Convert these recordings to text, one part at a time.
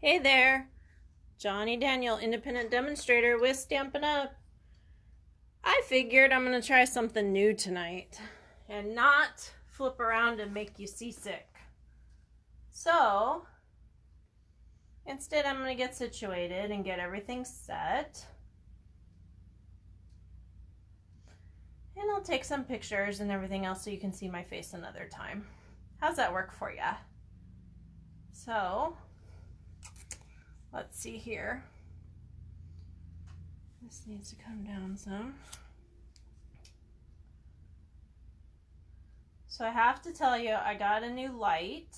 Hey there, Johnny Daniel, independent demonstrator with Stampin' Up. I figured I'm going to try something new tonight and not flip around and make you seasick. So, instead I'm going to get situated and get everything set. And I'll take some pictures and everything else so you can see my face another time. How's that work for ya? So, let's see here. This needs to come down some. So I have to tell you, I got a new light.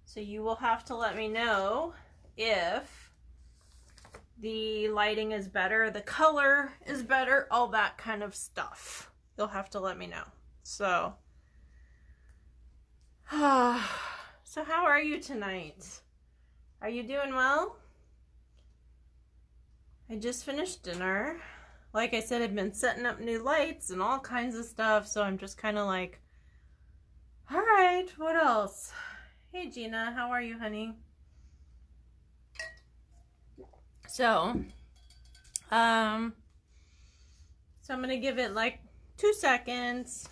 So you will have to let me know if the lighting is better, the color is better, all that kind of stuff. You'll have to let me know. So, so how are you tonight? Are you doing well? I just finished dinner. Like I said, I've been setting up new lights and all kinds of stuff, so I'm just kind of like, all right, what else? Hey Gina, how are you, honey? So I'm gonna give it like 2 seconds.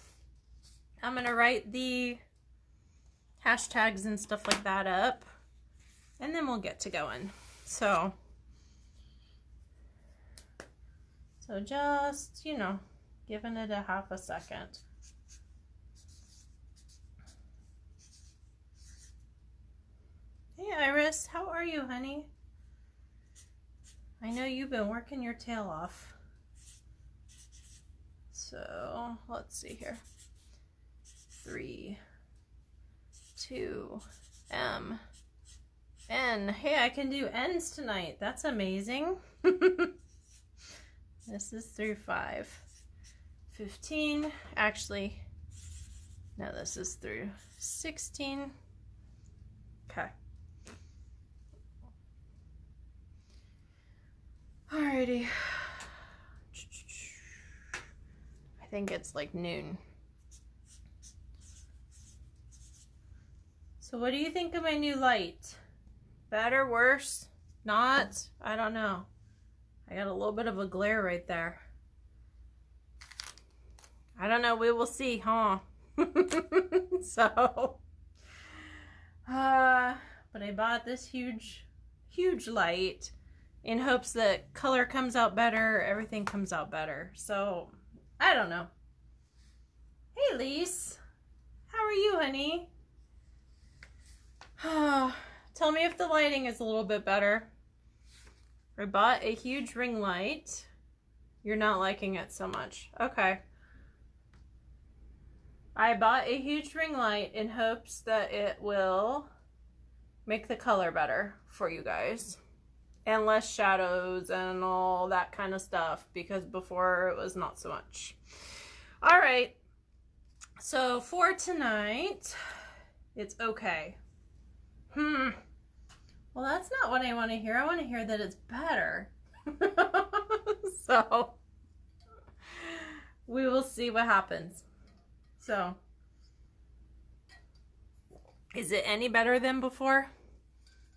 I'm gonna write the hashtags and stuff like that up, and then we'll get to going. So just, you know, giving it a half a second. Hey Iris, how are you, honey? I know you've been working your tail off. So let's see here. 3, 2, M, N. Hey, I can do N's tonight. That's amazing. This is through 5. 15. Actually, no, this is through 16. Okay. Alrighty. I think it's like noon. So what do you think of my new light? Better, worse, not? I don't know. I got a little bit of a glare right there. I don't know, we will see, huh? So, but I bought this huge light in hopes that color comes out better, everything comes out better. So, I don't know. Hey, Lise. How are you, honey? Tell me if the lighting is a little bit better. I bought a huge ring light. You're not liking it so much. Okay. I bought a huge ring light in hopes that it will make the color better for you guys. And less shadows and all that kind of stuff, because before it was not so much. All right. So for tonight, it's okay. Well, that's not what I want to hear. I want to hear that it's better. So, we will see what happens. So, is it any better than before?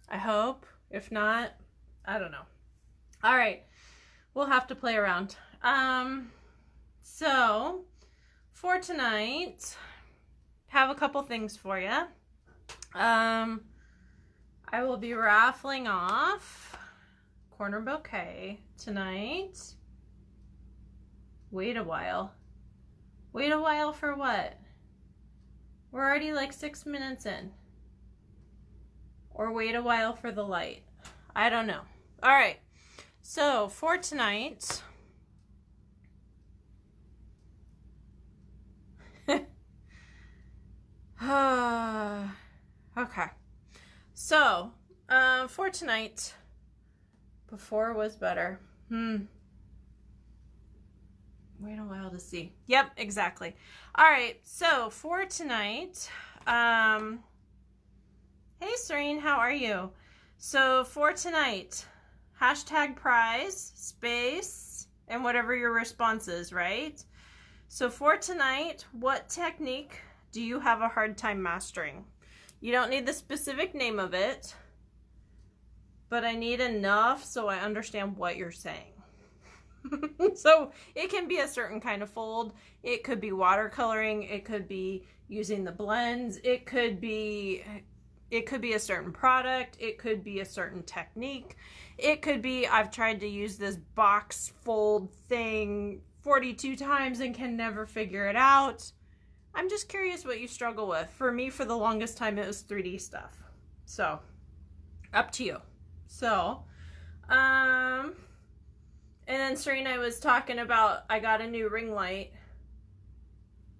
I hope. If not, I don't know. All right. We'll have to play around. So, for tonight, have a couple things for you. I will be raffling off corner bouquet tonight. Wait a while. Wait a while for what? We're already like 6 minutes in. Or wait a while for the light. I don't know. All right. So for tonight, okay. So, for tonight, before was better. Wait a while to see. Yep, exactly. All right, so for tonight, hey Serene, how are you? So for tonight, hashtag prize, space, and whatever your response is, right? So for tonight, what technique do you have a hard time mastering? You don't need the specific name of it. but I need enough so I understand what you're saying. So it can be a certain kind of fold. It could be watercoloring. It could be using the blends. It could be a certain product. It could be a certain technique. It could be I've tried to use this box fold thing 42 times and can never figure it out. I'm just curious what you struggle with. For me, for the longest time, it was 3D stuff. So, up to you. So, and then Serena was talking about, I got a new ring light,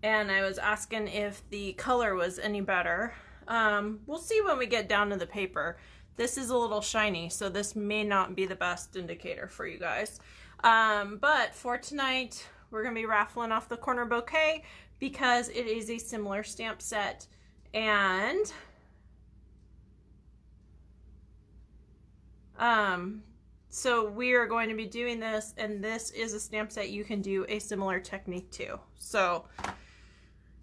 and I was asking if the color was any better. We'll see when we get down to the paper. This is a little shiny, so this may not be the best indicator for you guys. But for tonight, we're going to be raffling off the corner bouquet because it is a similar stamp set. And so we are going to be doing this, and this is a stamp set you can do a similar technique to. So,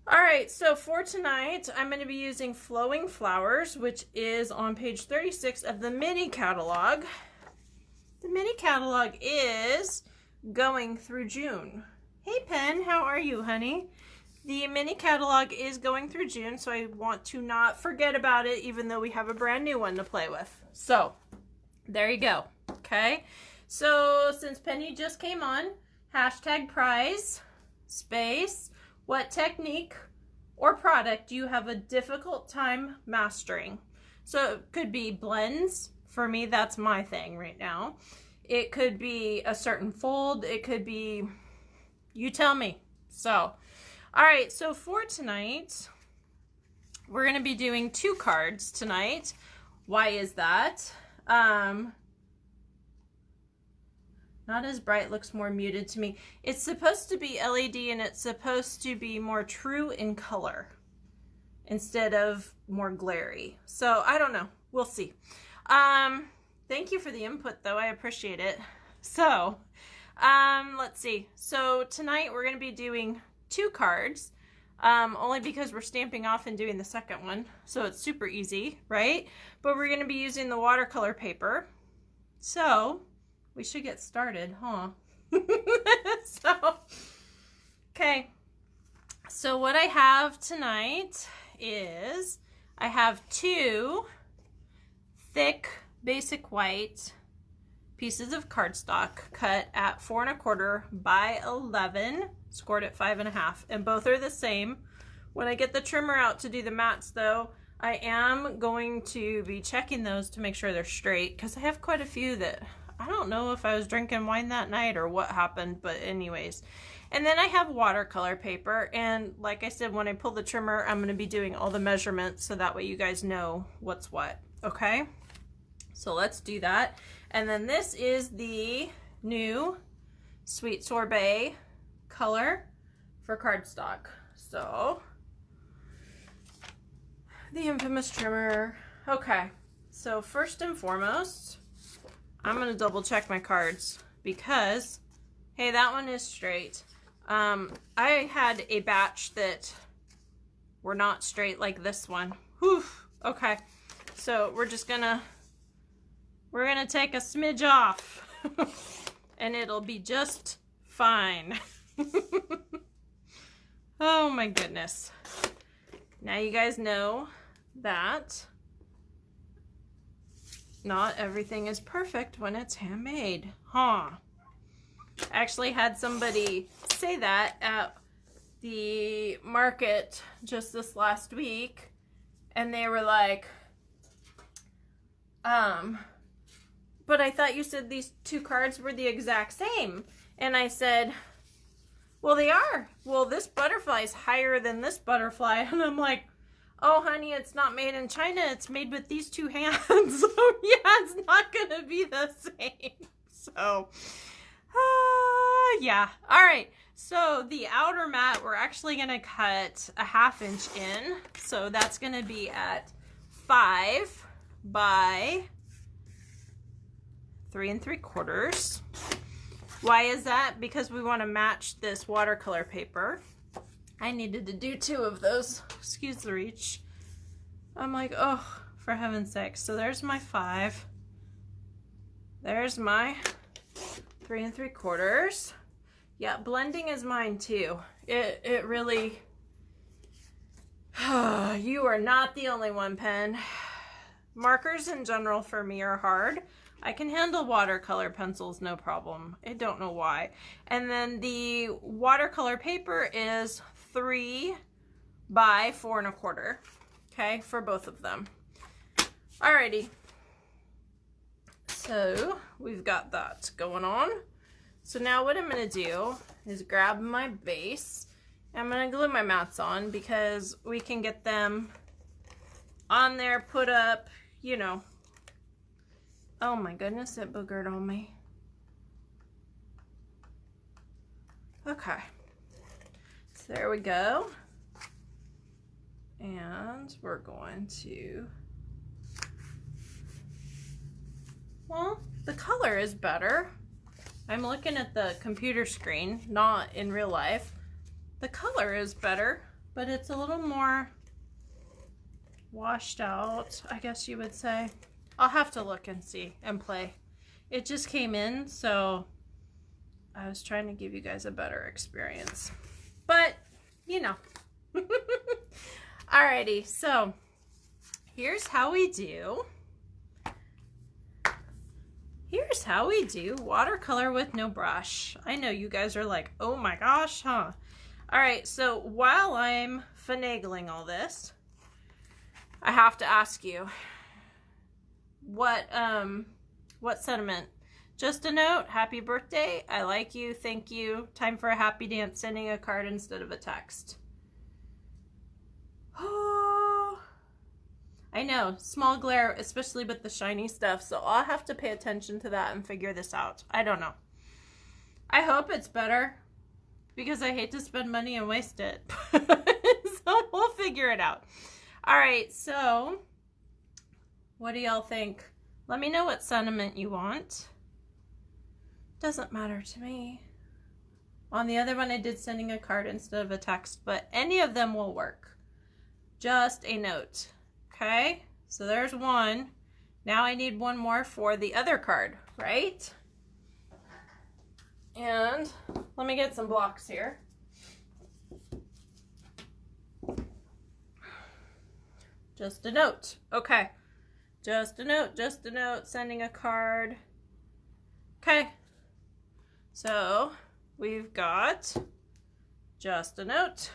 all right, so for tonight, I'm going to be using Flowing Flowers, which is on page 36 of the mini catalog. The mini catalog is going through June. Hey, Pen, how are you, honey? The mini catalog is going through June, so I want to not forget about it, even though we have a brand new one to play with. So, there you go. Okay, so since Penny just came on, hashtag prize, space, what technique or product do you have a difficult time mastering? So it could be blends. For me, that's my thing right now. It could be a certain fold. It could be, you tell me. So, all right, so for tonight, we're going to be doing 2 cards tonight. Why is that? Not as bright, looks more muted to me. It's supposed to be LED, and it's supposed to be more true in color instead of more glary. So I don't know. We'll see. Thank you for the input, though. I appreciate it. So let's see. So tonight we're going to be doing 2 cards, only because we're stamping off and doing the second one. So it's super easy, right? But we're going to be using the watercolor paper. So we should get started, huh? Okay. So what I have tonight is I have 2 thick basic white pieces of cardstock cut at 4 1/4 by 11, scored at 5 1/2, and both are the same. When I get the trimmer out to do the mats, though, I am going to be checking those to make sure they're straight, because I have quite a few that I don't know if I was drinking wine that night or what happened, but anyways. And then I have watercolor paper, and like I said, when I pull the trimmer, I'm going to be doing all the measurements so that way you guys know what's what, okay? So let's do that. And then this is the new Sweet Sorbet color for cardstock. So, the infamous trimmer. Okay, so first and foremost, I'm going to double check my cards because, hey, that one is straight. I had a batch that were not straight like this one. Whew. Okay, so we're gonna take a smidge off and it'll be just fine. Oh my goodness. Now you guys know that not everything is perfect when it's handmade, huh? I actually had somebody say that at the market just this last week, and they were like, but I thought you said these 2 cards were the exact same. And I said, well, they are. Well, this butterfly is higher than this butterfly. And I'm like, oh, honey, it's not made in China. It's made with these 2 hands. So, yeah, it's not going to be the same. So, yeah. All right. So, the outer mat, we're actually going to cut a 1/2 inch in. So, that's going to be at 5 by 3 3/4. Why is that? Because we want to match this watercolor paper. I needed to do 2 of those. Excuse the reach. I'm like, oh, for heaven's sake. So there's my 5. There's my 3 3/4. Yeah, blending is mine too. It really, you are not the only one, Pen. Markers in general for me are hard. I can handle watercolor pencils, no problem. I don't know why. And then the watercolor paper is 3 by 4 1/4. Okay, for both of them. Alrighty. So we've got that going on. So now what I'm going to do is grab my base. I'm going to glue my mats on because we can get them on there, put up, you know. Oh my goodness, it boogered on me. Okay. So there we go. And we're going to, well, the color is better. I'm looking at the computer screen, not in real life. The color is better, but it's a little more washed out, I guess you would say. I'll have to look and see and play. It just came in, so I was trying to give you guys a better experience. But, you know. Alrighty, so here's how we do. Here's how we do watercolor with no brush. I know you guys are like, oh my gosh, huh? All right, so while I'm finagling all this, I have to ask you, what sentiment? Just a note, happy birthday, I like you, thank you, time for a happy dance, sending a card instead of a text. Oh, I know, small glare, especially with the shiny stuff, so I'll have to pay attention to that and figure this out. I don't know. I hope it's better, because I hate to spend money and waste it. So we'll figure it out. All right, so what do y'all think? Let me know what sentiment you want. Doesn't matter to me. On the other one, I did sending a card instead of a text, but any of them will work. Just a note. Okay, so there's one. Now I need one more for the other card, right? And let me get some blocks here. Just a note. Okay. Just a note, sending a card. Okay. So we've got just a note.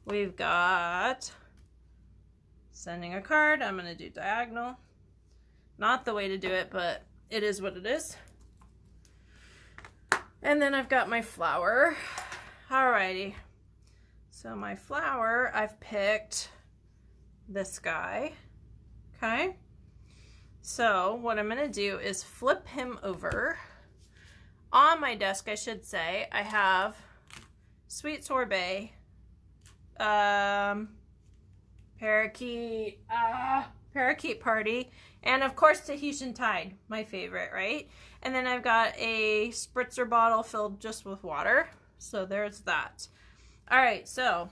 We've got sending a card. I'm going to do diagonal. Not the way to do it, but it is what it is. And then I've got my flower. Alrighty. So my flower, I've picked this guy. Okay. So what I'm going to do is flip him over. On my desk, I should say, I have Sweet Sorbet, Parakeet Party, and of course Tahitian Tide, my favorite, right? And then I've got a spritzer bottle filled just with water. So there's that. All right, so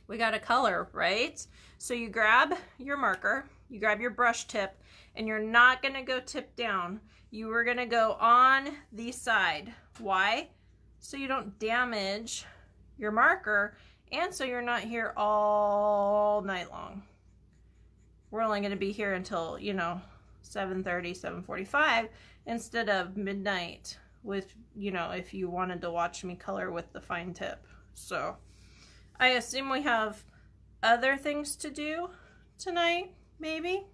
we got a color, right? So you grab your marker, you grab your brush tip, and you're not gonna go tip down. You are gonna go on the side. Why? So you don't damage your marker, and so you're not here all night long. We're only gonna be here until, you know, 7:30, 7:45 instead of midnight with, you know, if you wanted to watch me color with the fine tip. So I assume we have other things to do tonight, maybe?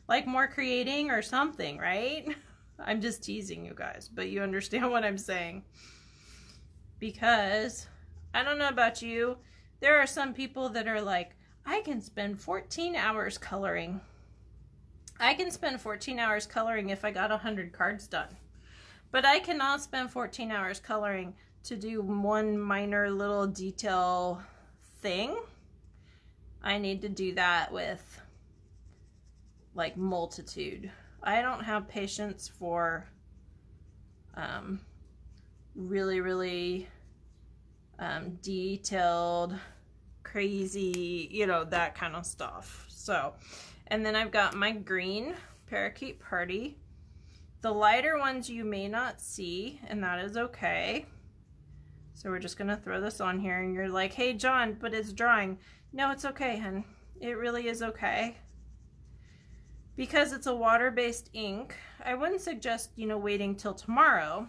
Like more creating or something, right? I'm just teasing you guys, but you understand what I'm saying. Because I don't know about you, there are some people that are like, I can spend 14 hours coloring. I can spend 14 hours coloring if I got 100 cards done. But I cannot spend 14 hours coloring to do one minor little detail thing. I need to do that with like multitude. I don't have patience for really detailed, crazy, you know, that kind of stuff. So, And then I've got my green Parakeet Party. The lighter ones you may not see, and that is okay. So we're just gonna throw this on here, and you're like, hey John, but it's drying. No, it's okay, hun. It really is okay. Because it's a water-based ink, I wouldn't suggest, you know, waiting till tomorrow,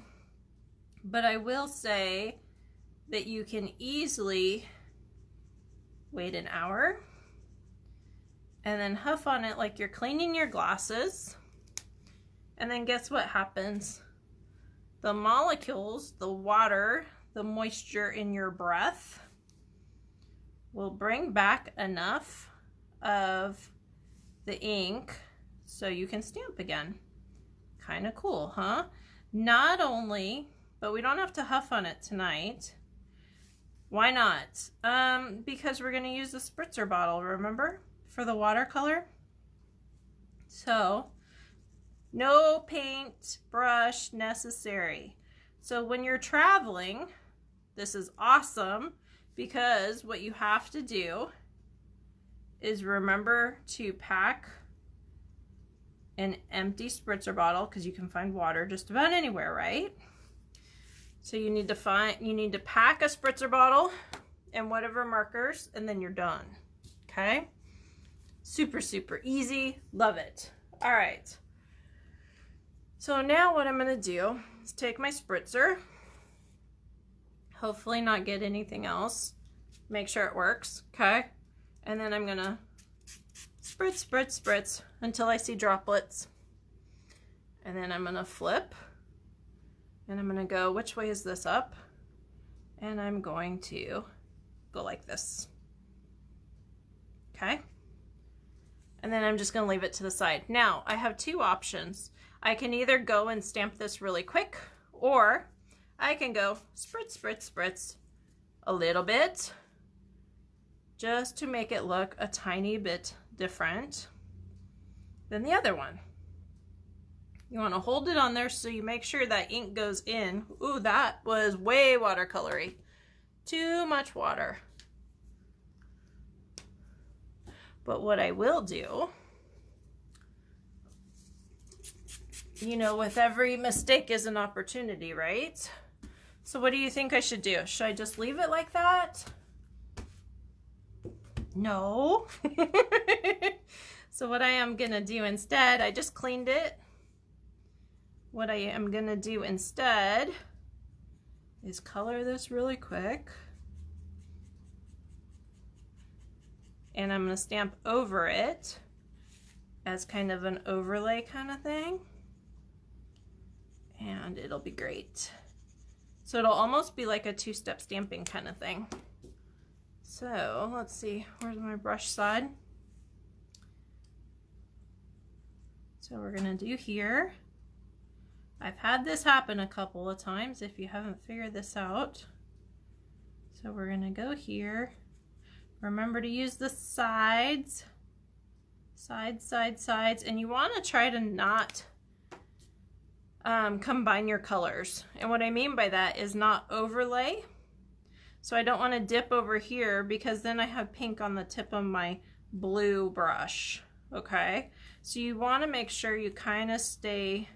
but I will say that you can easily wait an hour and then huff on it like you're cleaning your glasses. And then guess what happens? The molecules, the water, the moisture in your breath will bring back enough of the ink so you can stamp again. Kind of cool, huh? Not only, but we don't have to huff on it tonight. Why not? Because we're going to use the spritzer bottle, remember? For the watercolor. So, no paint brush necessary. So when you're traveling, this is awesome because what you have to do is remember to pack an empty spritzer bottle, because you can find water just about anywhere, right? So you need to pack a spritzer bottle and whatever markers, and then you're done. Okay? Super, super easy. Love it. All right. So now what I'm going to do is take my spritzer, hopefully not get anything else, make sure it works, okay? And then I'm going to spritz, spritz, spritz until I see droplets. And then I'm going to flip, and I'm going to go, which way is this up? And I'm going to go like this, okay? And then I'm just going to leave it to the side. Now, I have two options. I can either go and stamp this really quick, or I can go spritz, spritz, spritz a little bit, just to make it look a tiny bit different than the other one. You want to hold it on there so you make sure that ink goes in. Ooh, that was way watercolory. Too much water. But what I will do, you know, with every mistake is an opportunity, right? So what do you think I should do? Should I just leave it like that? No. So what I am gonna do instead, I just cleaned it. What I am gonna do instead is color this really quick. And I'm gonna stamp over it as kind of an overlay kind of thing. And it'll be great. So it'll almost be like a two-step stamping kind of thing. So let's see, where's my brush side? So we're gonna do here. I've had this happen a couple of times if you haven't figured this out. So we're gonna go here. Remember to use the sides, sides, and you wanna try to not combine your colors. And what I mean by that is not overlay. So I don't want to dip over here because then I have pink on the tip of my blue brush, okay? So you want to make sure you kind of stay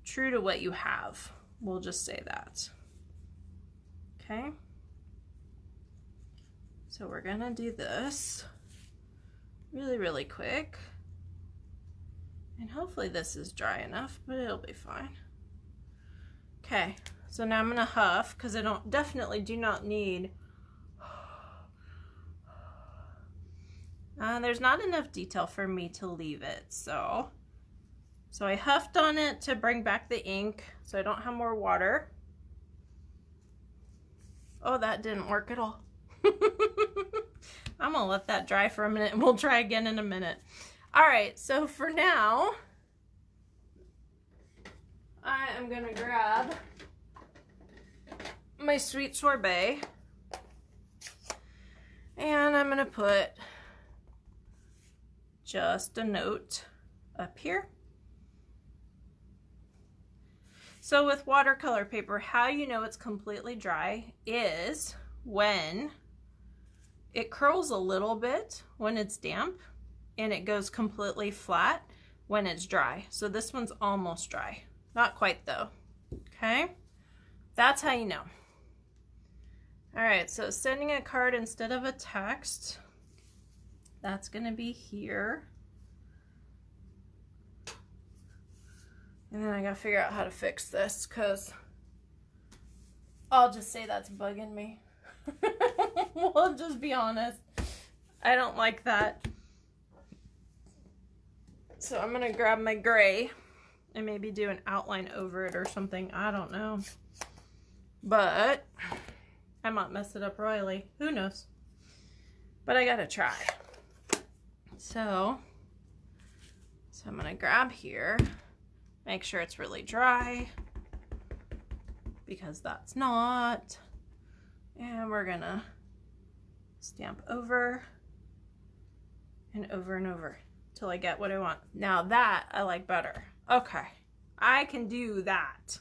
true to what you have. We'll just say that, okay? So we're gonna do this really, really quick. And hopefully this is dry enough, but it'll be fine. Okay, so now I'm gonna huff because I definitely do not need, there's not enough detail for me to leave it. So I huffed on it to bring back the ink so I don't have more water. Oh, that didn't work at all. I'm gonna let that dry for a minute and we'll try again in a minute. All right, so for now, I am gonna grab my sweet sorbet and I'm gonna put just a note up here. So with watercolor paper, how you know it's completely dry is when it curls a little bit when it's damp, and it goes completely flat when it's dry. So this one's almost dry. Not quite though. Okay? That's how you know. All right, so sending a card instead of a text, that's gonna be here. And then I gotta figure out how to fix this, because I'll just say that's bugging me. We'll just be honest. I don't like that. So I'm gonna grab my gray and maybe do an outline over it or something. I don't know. But I might mess it up royally. Who knows? But I gotta try. So I'm gonna grab here, make sure it's really dry, because that's not. And we're gonna stamp over and over and over till I get what I want. Now that I like better. Okay, I can do that.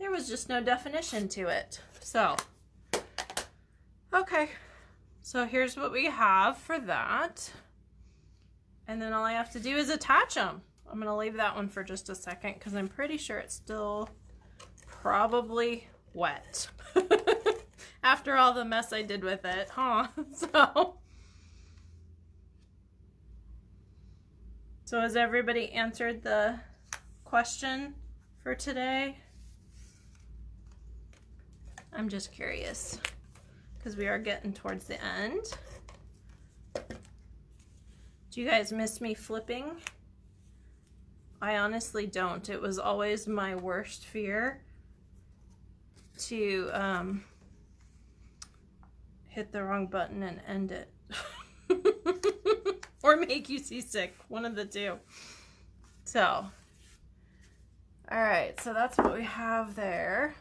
There was just no definition to it. So, okay. So here's what we have for that. And then all I have to do is attach them. I'm gonna leave that one for just a second because I'm pretty sure it's still probably wet. After all the mess I did with it, huh? So has everybody answered the question for today? I'm just curious because we are getting towards the end. Do you guys miss me flipping? I honestly don't. It was always my worst fear to hit the wrong button and end it. Or make you seasick, one of the two. So, all right, so that's what we have there.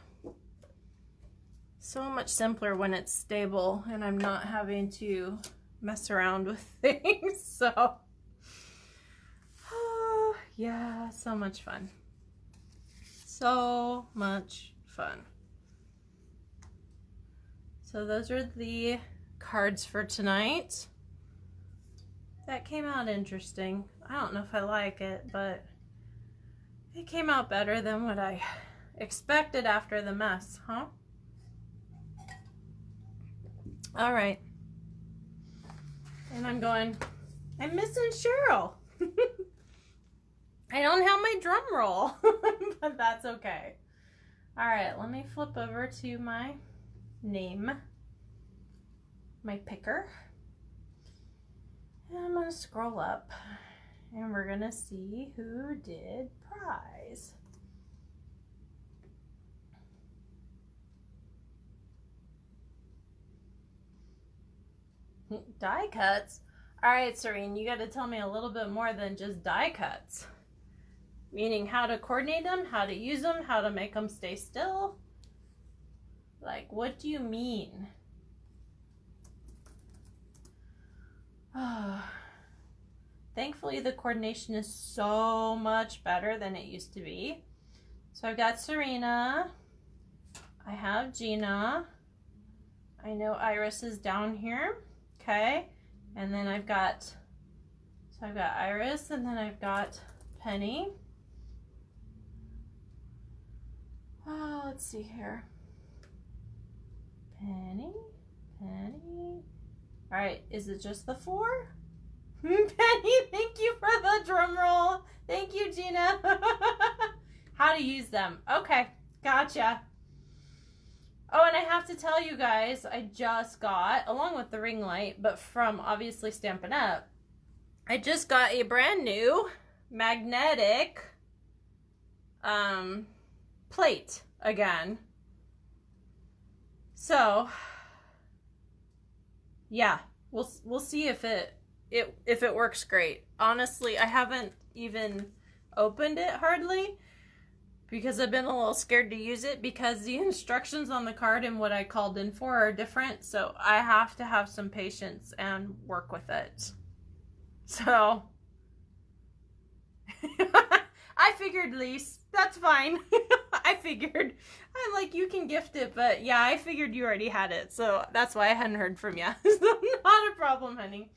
So much simpler when it's stable and I'm not having to mess around with things. So, oh, yeah, so much fun. So much fun. So those are the cards for tonight. That came out interesting. I don't know if I like it, but it came out better than what I expected after the mess, huh? All right. And I'm missing Cheryl. I don't have my drum roll, but that's okay. All right, let me flip over to my name, my picker. And I'm gonna scroll up and we're gonna see who did prize. Die cuts? All right, Serene, you got to tell me a little bit more than just die cuts. Meaning how to coordinate them, how to use them, how to make them stay still. Like, what do you mean? Thankfully, the coordination is so much better than it used to be. So I've got Serena. I have Gina. I know Iris is down here. Okay. And then I've got Iris, and then I've got Penny. Oh, let's see here. Penny. All right, is it just the 4? Penny, thank you for the drum roll. Thank you, Gina. How to use them. Okay, gotcha. Oh, and I have to tell you guys, I just got, along with the ring light, but from obviously Stampin' Up, I just got a brand new magnetic plate again. So, yeah, we'll see if it works great. Honestly, I haven't even opened it hardly because I've been a little scared to use it because the instructions on the card and what I called in for are different. So I have to have some patience and work with it. So I figured, Lise, that's fine. I figured. I'm like, you can gift it, but yeah, I figured you already had it. So that's why I hadn't heard from you. So not a problem, honey.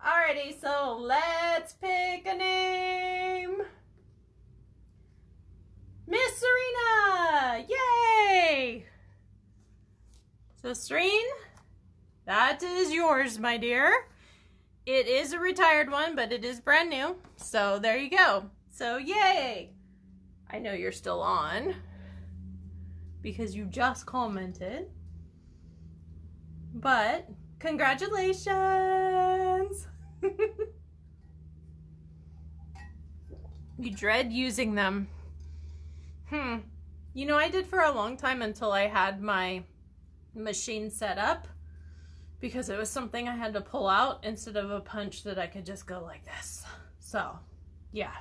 Alrighty, so let's pick a name. Miss Serena! Yay! So Serene, that is yours, my dear. It is a retired one, but it is brand new. So there you go. So yay! I know you're still on because you just commented. But congratulations! You dread using them. You know, I did for a long time until I had my machine set up, because it was something I had to pull out instead of a punch that I could just go like this. So, yeah.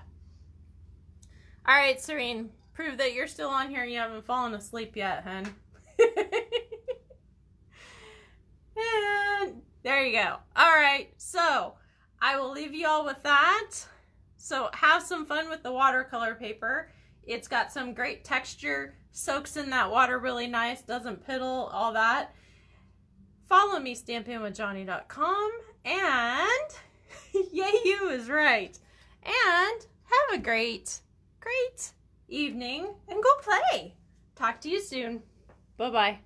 All right, Serene, prove that you're still on here and you haven't fallen asleep yet, hun. And there you go. All right, so I will leave you all with that. So have some fun with the watercolor paper. It's got some great texture, soaks in that water really nice, doesn't piddle, all that. Follow me, stampinwithjohnny.com, and yay, you is right. And have a great evening, and go play. Talk to you soon. Bye-bye.